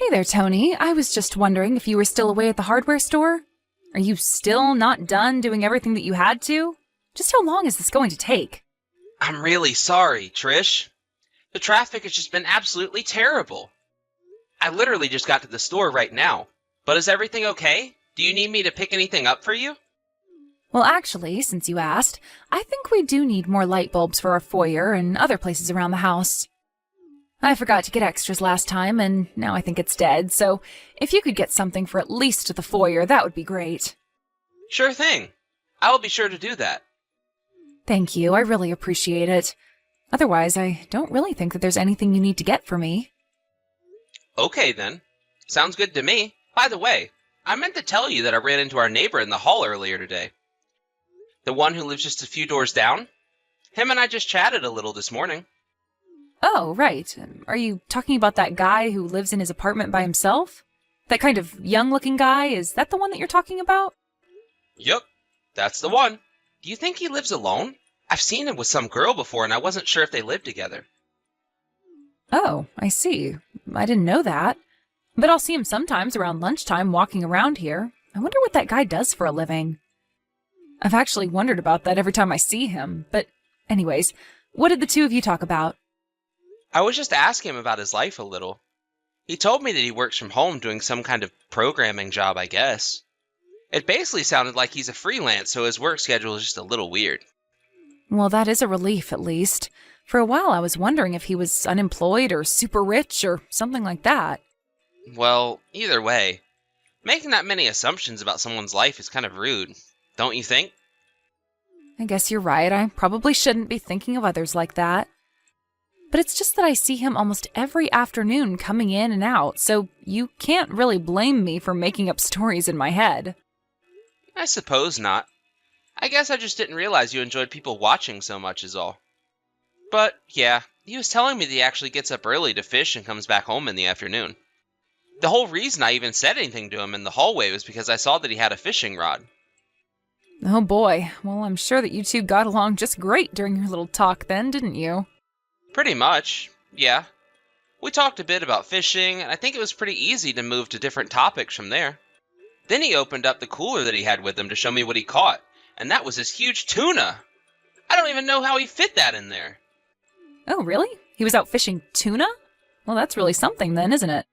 Hey there, Tony. I was just wondering if you were still away at the hardware store? Are you still not done doing everything that you had to? Just how long is this going to take? I'm really sorry, Trish. The traffic has just been absolutely terrible. I literally just got to the store right now. But is everything okay? Do you need me to pick anything up for you? Well, actually, since you asked, I think we do need more light bulbs for our foyer and other places around the house. I forgot to get extras last time, and now I think it's dead, so if you could get something for at least the foyer, that would be great. Sure thing. I will be sure to do that. Thank you, I really appreciate it. Otherwise, I don't really think that there's anything you need to get for me. Okay, then. Sounds good to me. By the way, I meant to tell you that I ran into our neighbor in the hall earlier today. The one who lives just a few doors down? Him and I just chatted a little this morning. Oh, right. Are you talking about that guy who lives in his apartment by himself? That kind of young-looking guy? Is that the one that you're talking about? Yup, that's the one. Do you think he lives alone? I've seen him with some girl before, and I wasn't sure if they lived together. Oh, I see. I didn't know that. But I'll see him sometimes around lunchtime walking around here. I wonder what that guy does for a living. I've actually wondered about that every time I see him. But anyways, what did the two of you talk about? I was just asking him about his life a little. He told me that he works from home doing some kind of programming job, I guess. It basically sounded like he's a freelance, so his work schedule is just a little weird. Well, that is a relief, at least. For a while, I was wondering if he was unemployed or super rich or something like that. Well, either way, making that many assumptions about someone's life is kind of rude, don't you think? I guess you're right. I probably shouldn't be thinking of others like that. But it's just that I see him almost every afternoon coming in and out, so you can't really blame me for making up stories in my head. I suppose not. I guess I just didn't realize you enjoyed people watching so much is all. But, yeah, he was telling me that he actually gets up early to fish and comes back home in the afternoon. The whole reason I even said anything to him in the hallway was because I saw that he had a fishing rod. Oh boy, well, I'm sure that you two got along just great during your little talk then, didn't you? Pretty much, yeah. We talked a bit about fishing, and I think it was pretty easy to move to different topics from there. Then he opened up the cooler that he had with him to show me what he caught, and that was this huge tuna. I don't even know how he fit that in there. Oh, really? He was out fishing tuna? Well, that's really something then, isn't it?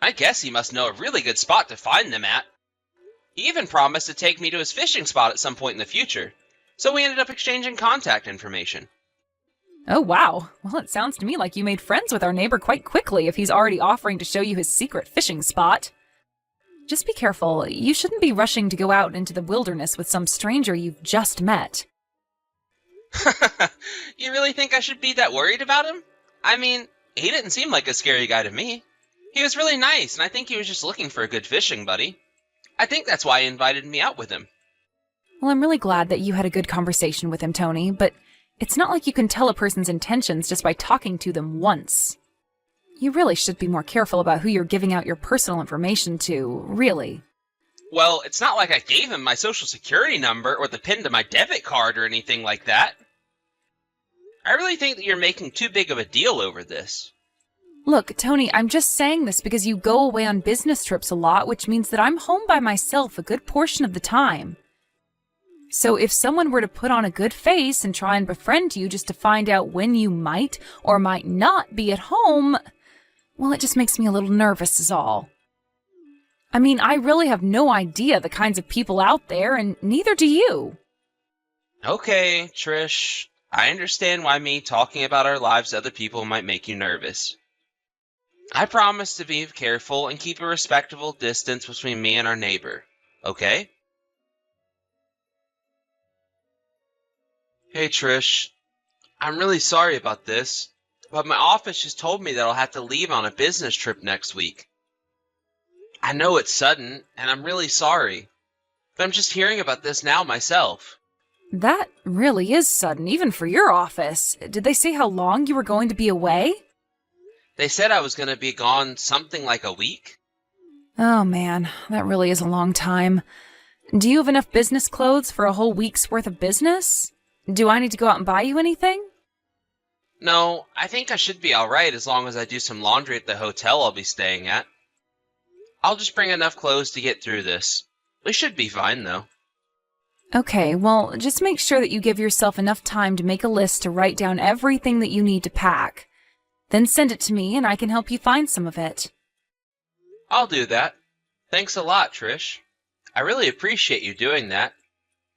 I guess he must know a really good spot to find them at. He even promised to take me to his fishing spot at some point in the future, so we ended up exchanging contact information. Oh, wow. Well, it sounds to me like you made friends with our neighbor quite quickly if he's already offering to show you his secret fishing spot. Just be careful. You shouldn't be rushing to go out into the wilderness with some stranger you've just met. You really think I should be that worried about him? I mean, he didn't seem like a scary guy to me. He was really nice, and I think he was just looking for a good fishing buddy. I think that's why he invited me out with him. Well, I'm really glad that you had a good conversation with him, Tony, but it's not like you can tell a person's intentions just by talking to them once. You really should be more careful about who you're giving out your personal information to, really. Well, it's not like I gave him my social security number or the pin to my debit card or anything like that. I really think that you're making too big of a deal over this. Look, Tony, I'm just saying this because you go away on business trips a lot, which means that I'm home by myself a good portion of the time. So if someone were to put on a good face and try and befriend you just to find out when you might or might not be at home, well, it just makes me a little nervous is all. I mean, I really have no idea the kinds of people out there, and neither do you. Okay, Trish, I understand why me talking about our lives to other people might make you nervous. I promise to be careful and keep a respectable distance between me and our neighbor, okay? Hey Trish, I'm really sorry about this, but my office just told me that I'll have to leave on a business trip next week. I know it's sudden, and I'm really sorry, but I'm just hearing about this now myself. That really is sudden, even for your office. Did they say how long you were going to be away? They said I was going to be gone something like a week. Oh man, that really is a long time. Do you have enough business clothes for a whole week's worth of business? Do I need to go out and buy you anything? No, I think I should be alright as long as I do some laundry at the hotel I'll be staying at. I'll just bring enough clothes to get through this. We should be fine, though. Okay, well, just make sure that you give yourself enough time to make a list to write down everything that you need to pack. Then send it to me and I can help you find some of it. I'll do that. Thanks a lot, Trish. I really appreciate you doing that.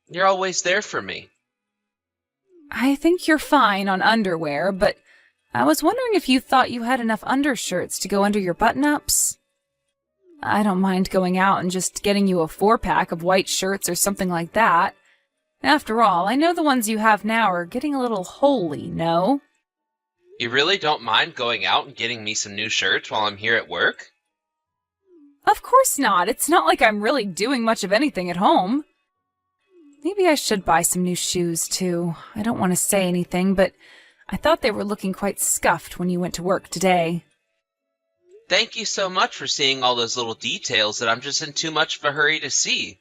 You're always there for me. I think you're fine on underwear, but I was wondering if you thought you had enough undershirts to go under your button-ups. I don't mind going out and just getting you a 4-pack of white shirts or something like that. After all, I know the ones you have now are getting a little holey, no? You really don't mind going out and getting me some new shirts while I'm here at work? Of course not. It's not like I'm really doing much of anything at home. Maybe I should buy some new shoes, too. I don't want to say anything, but I thought they were looking quite scuffed when you went to work today. Thank you so much for seeing all those little details that I'm just in too much of a hurry to see.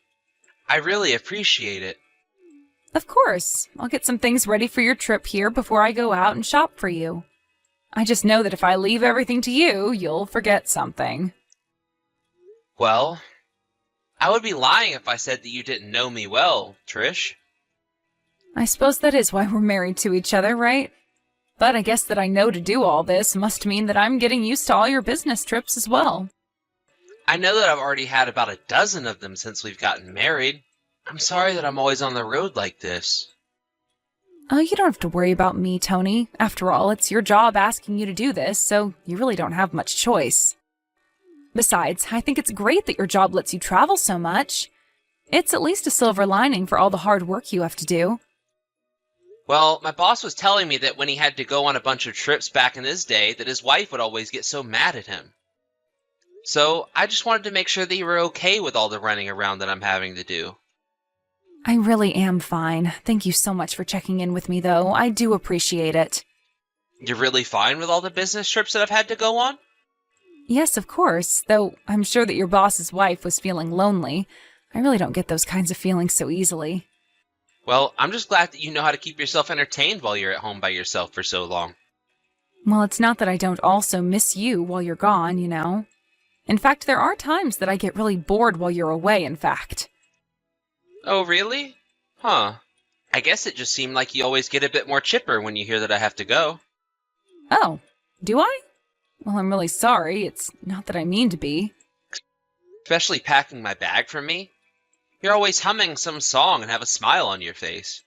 I really appreciate it. Of course. I'll get some things ready for your trip here before I go out and shop for you. I just know that if I leave everything to you, you'll forget something. Well, I would be lying if I said that you didn't know me well, Trish. I suppose that is why we're married to each other, right? But I guess that I know to do all this must mean that I'm getting used to all your business trips as well. I know that I've already had about a dozen of them since we've gotten married. I'm sorry that I'm always on the road like this. Oh, you don't have to worry about me, Tony. After all, it's your job asking you to do this, so you really don't have much choice. Besides, I think it's great that your job lets you travel so much. It's at least a silver lining for all the hard work you have to do. Well, my boss was telling me that when he had to go on a bunch of trips back in his day, that his wife would always get so mad at him. So I just wanted to make sure that you were okay with all the running around that I'm having to do. I really am fine. Thank you so much for checking in with me, though. I do appreciate it. You're really fine with all the business trips that I've had to go on? Yes, of course, though I'm sure that your boss's wife was feeling lonely. I really don't get those kinds of feelings so easily. Well, I'm just glad that you know how to keep yourself entertained while you're at home by yourself for so long. Well, it's not that I don't also miss you while you're gone, you know. In fact, there are times that I get really bored while you're away, in fact. Oh, really? Huh. I guess it just seemed like you always get a bit more chipper when you hear that I have to go. Oh, do I? Well, I'm really sorry. It's not that I mean to be. Especially packing my bag for me. You're always humming some song and have a smile on your face.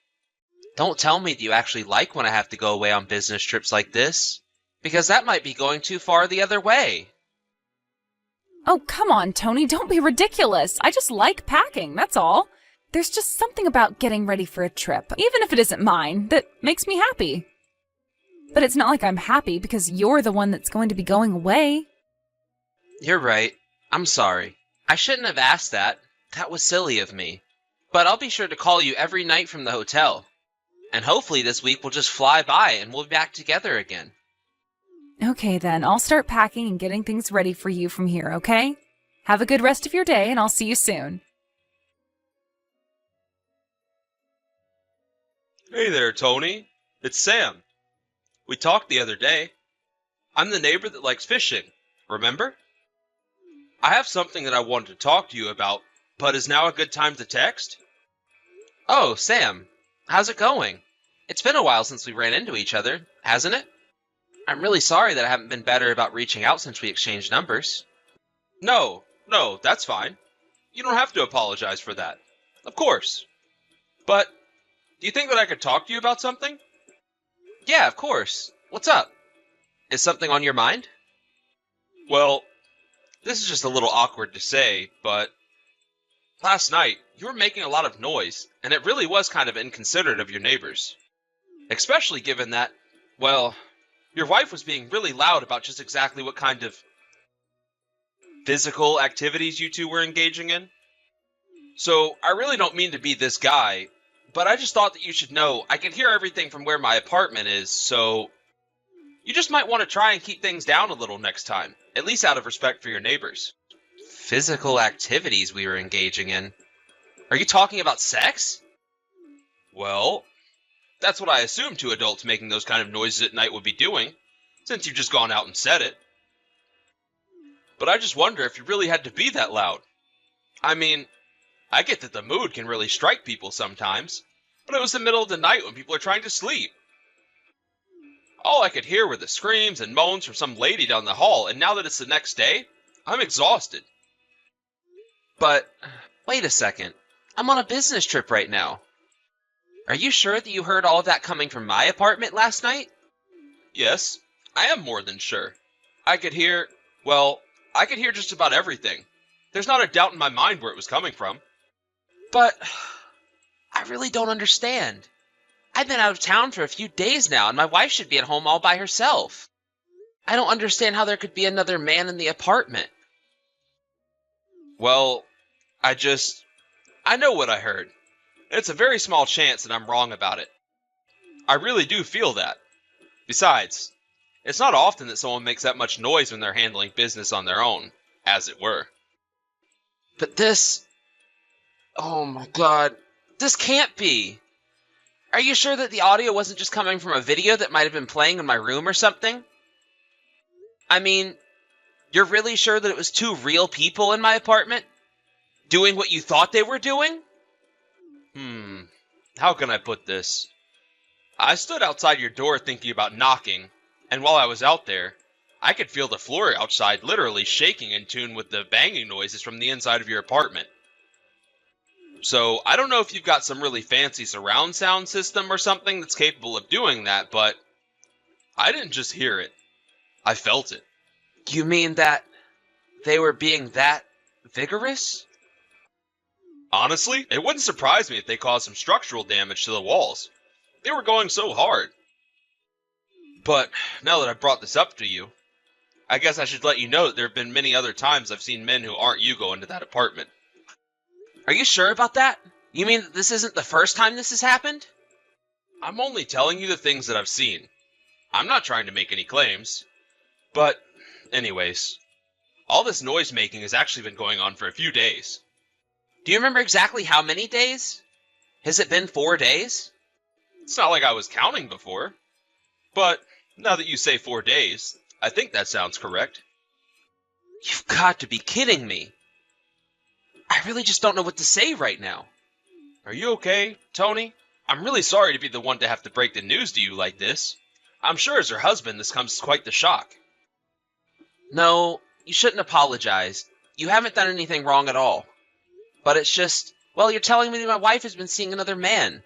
Don't tell me that you actually like when I have to go away on business trips like this, because that might be going too far the other way. Oh, come on, Tony, don't be ridiculous. I just like packing, that's all. There's just something about getting ready for a trip, even if it isn't mine, that makes me happy. But it's not like I'm happy because you're the one that's going to be going away. You're right. I'm sorry. I shouldn't have asked that. That was silly of me. But I'll be sure to call you every night from the hotel. And hopefully this week will just fly by and we'll be back together again. Okay then, I'll start packing and getting things ready for you from here, okay? Have a good rest of your day and I'll see you soon. Hey there, Tony. It's Sam. We talked the other day. I'm the neighbor that likes fishing, remember? I have something that I wanted to talk to you about, but is now a good time to text? Oh, Sam. How's it going? It's been a while since we ran into each other, hasn't it? I'm really sorry that I haven't been better about reaching out since we exchanged numbers. No, that's fine. You don't have to apologize for that. Of course. But, do you think that I could talk to you about something? Yeah, of course. What's up? Is something on your mind? Well, this is just a little awkward to say, but last night you were making a lot of noise, and it really was kind of inconsiderate of your neighbors. Especially given that, well, your wife was being really loud about just exactly what kind of physical activities you two were engaging in. So, I really don't mean to be this guy, but I just thought that you should know I can hear everything from where my apartment is, so you just might want to try and keep things down a little next time, at least out of respect for your neighbors. Physical activities we were engaging in? Are you talking about sex? Well, that's what I assumed two adults making those kind of noises at night would be doing, since you've just gone out and said it. but I just wonder if you really had to be that loud. I mean, I get that the mood can really strike people sometimes, but it was the middle of the night when people are trying to sleep. All I could hear were the screams and moans from some lady down the hall, and now that it's the next day, I'm exhausted. But, wait a second. I'm on a business trip right now. Are you sure that you heard all of that coming from my apartment last night? Yes, I am more than sure. I could hear just about everything. There's not a doubt in my mind where it was coming from. But, I really don't understand. I've been out of town for a few days now, and my wife should be at home all by herself. I don't understand how there could be another man in the apartment. Well, I know what I heard. It's a very small chance that I'm wrong about it. I really do feel that. Besides, it's not often that someone makes that much noise when they're handling business on their own, as it were. But oh my god, this can't be. Are you sure that the audio wasn't just coming from a video that might have been playing in my room or something? I mean, you're really sure that it was two real people in my apartment? Doing what you thought they were doing? How can I put this? I stood outside your door thinking about knocking, and while I was out there, I could feel the floor outside literally shaking in tune with the banging noises from the inside of your apartment. So, I don't know if you've got some really fancy surround sound system or something that's capable of doing that, but I didn't just hear it. I felt it. You mean that they were being that vigorous? Honestly, it wouldn't surprise me if they caused some structural damage to the walls. They were going so hard. But now that I've brought this up to you, I guess I should let you know that there have been many other times I've seen men who aren't you go into that apartment. Are you sure about that? You mean that this isn't the first time this has happened? I'm only telling you the things that I've seen. I'm not trying to make any claims. But, anyways, all this noise making has actually been going on for a few days. Do you remember exactly how many days? Has it been 4 days? It's not like I was counting before. But, now that you say 4 days, I think that sounds correct. You've got to be kidding me. I really just don't know what to say right now. Are you okay, Tony? I'm really sorry to be the one to have to break the news to you like this. I'm sure as her husband this comes as quite the shock. No, you shouldn't apologize. You haven't done anything wrong at all. But it's just, well, you're telling me that my wife has been seeing another man.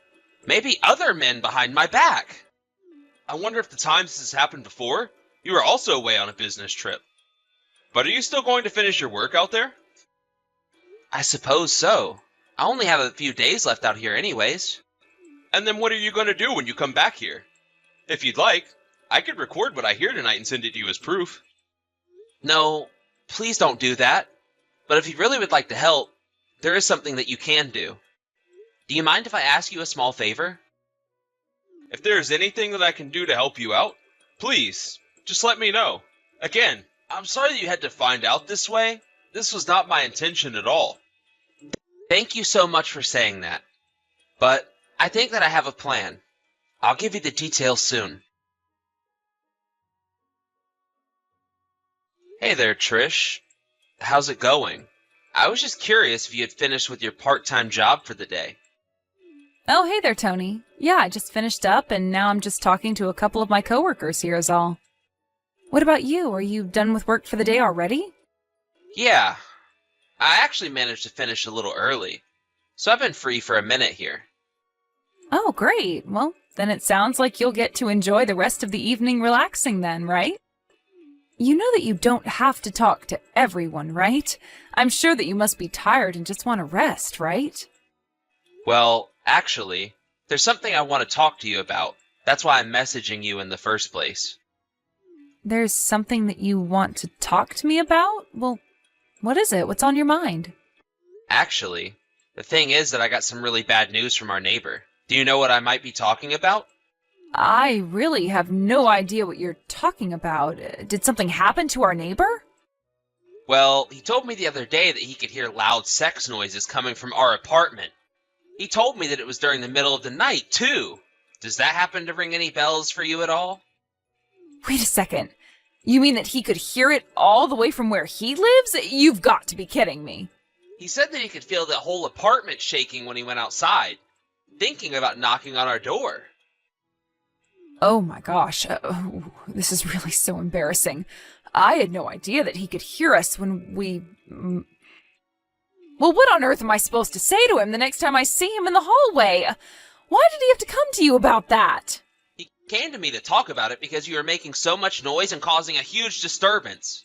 Maybe other men behind my back. I wonder if the times this has happened before, you were also away on a business trip. But are you still going to finish your work out there? I suppose so. I only have a few days left out here anyways. And then what are you going to do when you come back here? If you'd like, I could record what I hear tonight and send it to you as proof. No, please don't do that. But if you really would like to help, there is something that you can do. Do you mind if I ask you a small favor? If there is anything that I can do to help you out, please, just let me know. Again, I'm sorry that you had to find out this way. This was not my intention at all. Thank you so much for saying that. But I think that I have a plan. I'll give you the details soon. Hey there, Trish. How's it going? I was just curious if you had finished with your part-time job for the day. Oh, hey there, Tony. Yeah, I just finished up, and now I'm just talking to a couple of my coworkers here is all. What about you? Are you done with work for the day already? Yeah. I actually managed to finish a little early, so I've been free for a minute here. Oh, great. Well, then it sounds like you'll get to enjoy the rest of the evening relaxing then, right? You know that you don't have to talk to everyone, right? I'm sure that you must be tired and just want to rest, right? Well, actually, there's something I want to talk to you about. That's why I'm messaging you in the first place. There's something that you want to talk to me about? Well, what is it? What's on your mind? Actually, the thing is that I got some really bad news from our neighbor. Do you know what I might be talking about? I really have no idea what you're talking about. Did something happen to our neighbor? Well, he told me the other day that he could hear loud sex noises coming from our apartment. He told me that it was during the middle of the night, too. Does that happen to ring any bells for you at all? Wait a second. You mean that he could hear it all the way from where he lives? You've got to be kidding me. He said that he could feel the whole apartment shaking when he went outside, thinking about knocking on our door. Oh my gosh, this is really so embarrassing. I had no idea that he could hear us when we... Well, what on earth am I supposed to say to him the next time I see him in the hallway? Why did he have to come to you about that? He came to me to talk about it because you were making so much noise and causing a huge disturbance.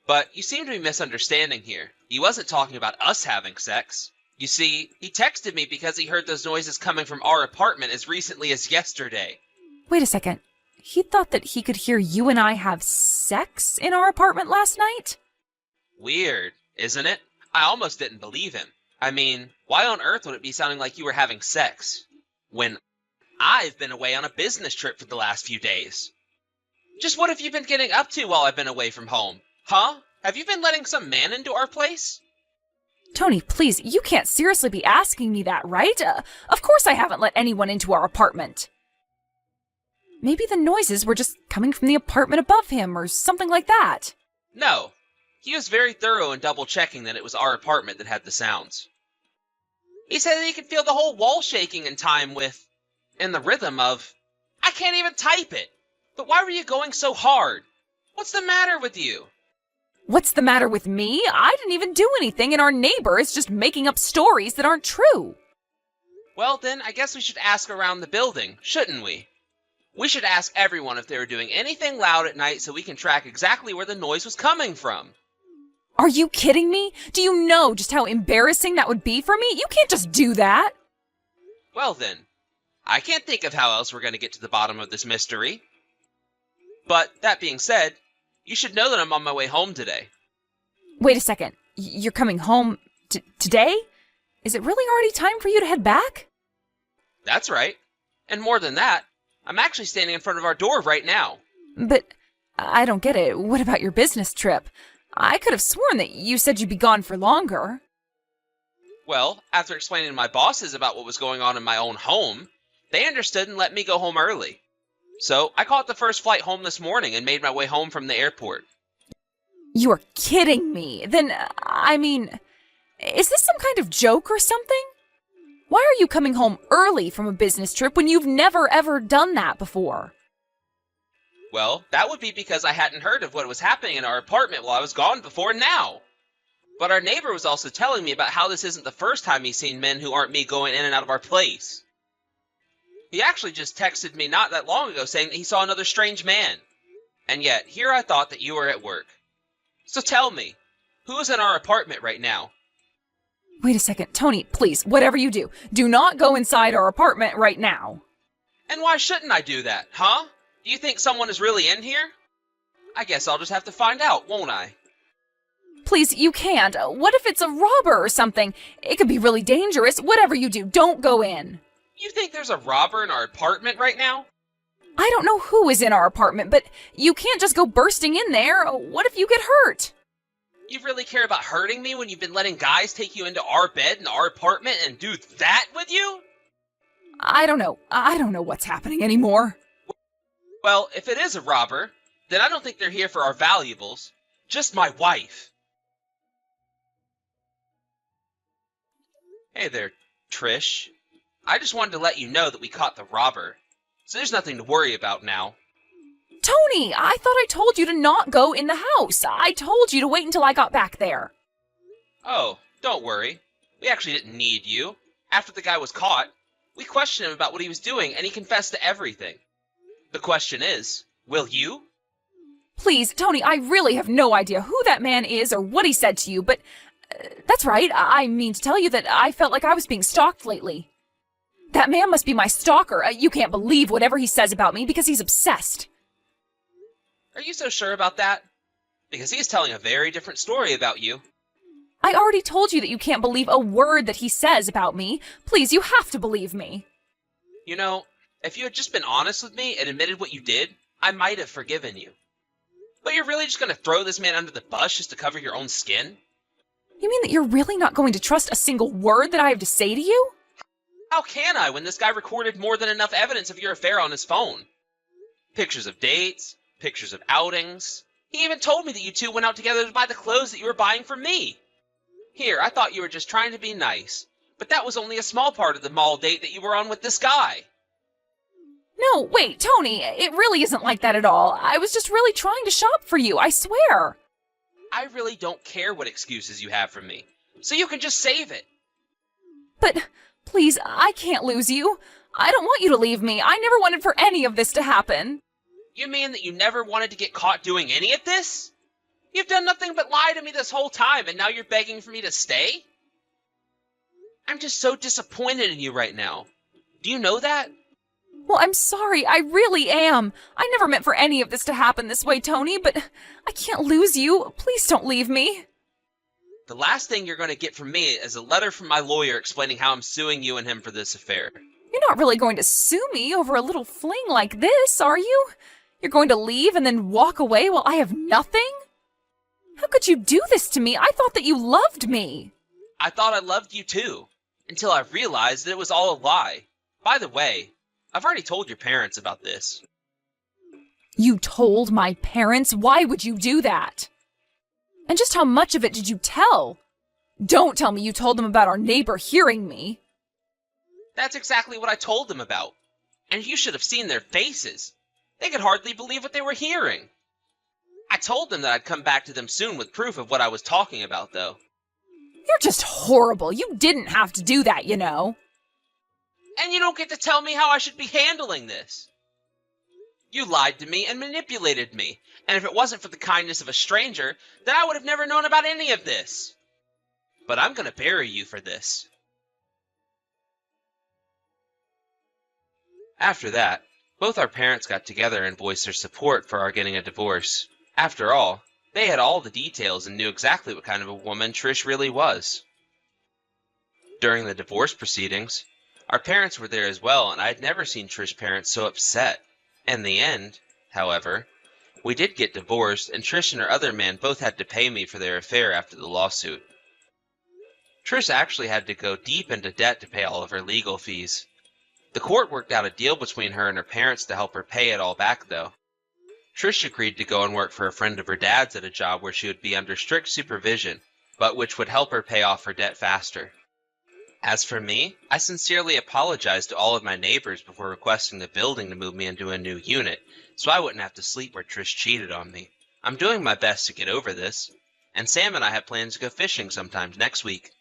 But you seem to be misunderstanding here. He wasn't talking about us having sex. You see, he texted me because he heard those noises coming from our apartment as recently as yesterday. Wait a second. He thought that he could hear you and I have sex in our apartment last night? Weird, isn't it? I almost didn't believe him. I mean, why on earth would it be sounding like you were having sex when I've been away on a business trip for the last few days? Just what have you been getting up to while I've been away from home? Huh? Have you been letting some man into our place? Tony, please, you can't seriously be asking me that, right? Of course I haven't let anyone into our apartment. Maybe the noises were just coming from the apartment above him or something like that. No. He was very thorough in double-checking that it was our apartment that had the sounds. He said that he could feel the whole wall shaking in time with... in the rhythm of... I can't even type it! But why were you going so hard? What's the matter with you? What's the matter with me? I didn't even do anything, and our neighbor is just making up stories that aren't true. Well, then, I guess we should ask around the building, shouldn't we? We should ask everyone if they were doing anything loud at night so we can track exactly where the noise was coming from. Are you kidding me? Do you know just how embarrassing that would be for me? You can't just do that. Well then, I can't think of how else we're going to get to the bottom of this mystery. But, that being said, you should know that I'm on my way home today. Wait a second. You're coming home today? Is it really already time for you to head back? That's right. And more than that, I'm actually standing in front of our door right now. But I don't get it. What about your business trip? I could have sworn that you said you'd be gone for longer. Well, after explaining to my bosses about what was going on in my own home, they understood and let me go home early. So I caught the first flight home this morning and made my way home from the airport. You are kidding me. Then, I mean, is this some kind of joke or something? Why are you coming home early from a business trip when you've never ever done that before? Well, that would be because I hadn't heard of what was happening in our apartment while I was gone before now. But our neighbor was also telling me about how this isn't the first time he's seen men who aren't me going in and out of our place. He actually just texted me not that long ago saying that he saw another strange man. And yet, here I thought that you were at work. So tell me, who is in our apartment right now? Wait a second, Tony, please, whatever you do, do not go inside our apartment right now. And why shouldn't I do that, huh? Do you think someone is really in here? I guess I'll just have to find out, won't I? Please, you can't. What if it's a robber or something? It could be really dangerous. Whatever you do, don't go in. You think there's a robber in our apartment right now? I don't know who is in our apartment, but you can't just go bursting in there. What if you get hurt? You really care about hurting me when you've been letting guys take you into our bed in our apartment and do that with you? I don't know. I don't know what's happening anymore. Well, if it is a robber, then I don't think they're here for our valuables. Just my wife. Hey there, Trish. I just wanted to let you know that we caught the robber. So there's nothing to worry about now. Tony, I thought I told you to not go in the house. I told you to wait until I got back there. Oh, don't worry. We actually didn't need you. After the guy was caught, we questioned him about what he was doing, and he confessed to everything. The question is, will you? Please, Tony, I really have no idea who that man is or what he said to you, but that's right. I mean to tell you that I felt like I was being stalked lately. That man must be my stalker. You can't believe whatever he says about me because he's obsessed. Are you so sure about that? Because he is telling a very different story about you. I already told you that you can't believe a word that he says about me. Please, you have to believe me. You know, if you had just been honest with me and admitted what you did, I might have forgiven you. But you're really just going to throw this man under the bus just to cover your own skin? You mean that you're really not going to trust a single word that I have to say to you? How can I when this guy recorded more than enough evidence of your affair on his phone? Pictures of dates, pictures of outings. He even told me that you two went out together to buy the clothes that you were buying for me. Here, I thought you were just trying to be nice, but that was only a small part of the mall date that you were on with this guy. No, wait, Tony, it really isn't like that at all. I was just really trying to shop for you, I swear. I really don't care what excuses you have for me, so you can just save it. But, please, I can't lose you. I don't want you to leave me. I never wanted for any of this to happen. You mean that you never wanted to get caught doing any of this? You've done nothing but lie to me this whole time, and now you're begging for me to stay? I'm just so disappointed in you right now. Do you know that? Well, I'm sorry, I really am. I never meant for any of this to happen this way, Tony, but I can't lose you. Please don't leave me. The last thing you're going to get from me is a letter from my lawyer explaining how I'm suing you and him for this affair. You're not really going to sue me over a little fling like this, are you? You're going to leave and then walk away while I have nothing? How could you do this to me? I thought that you loved me. I thought I loved you too, until I realized that it was all a lie. By the way, I've already told your parents about this. You told my parents? Why would you do that? And just how much of it did you tell? Don't tell me you told them about our neighbor hearing me. That's exactly what I told them about. And you should have seen their faces. They could hardly believe what they were hearing. I told them that I'd come back to them soon with proof of what I was talking about, though. You're just horrible. You didn't have to do that, you know. And you don't get to tell me how I should be handling this. You lied to me and manipulated me, and if it wasn't for the kindness of a stranger, then I would have never known about any of this. But I'm gonna bury you for this. After that, both our parents got together and voiced their support for our getting a divorce. After all, they had all the details and knew exactly what kind of a woman Trish really was. During the divorce proceedings, our parents were there as well, and I had never seen Trish's parents so upset. In the end, however, we did get divorced, and Trish and her other man both had to pay me for their affair after the lawsuit. Trish actually had to go deep into debt to pay all of her legal fees. The court worked out a deal between her and her parents to help her pay it all back, though. Trish agreed to go and work for a friend of her dad's at a job where she would be under strict supervision, but which would help her pay off her debt faster. As for me, I sincerely apologized to all of my neighbors before requesting the building to move me into a new unit, so I wouldn't have to sleep where Trish cheated on me. I'm doing my best to get over this, and Sam and I have plans to go fishing sometime next week.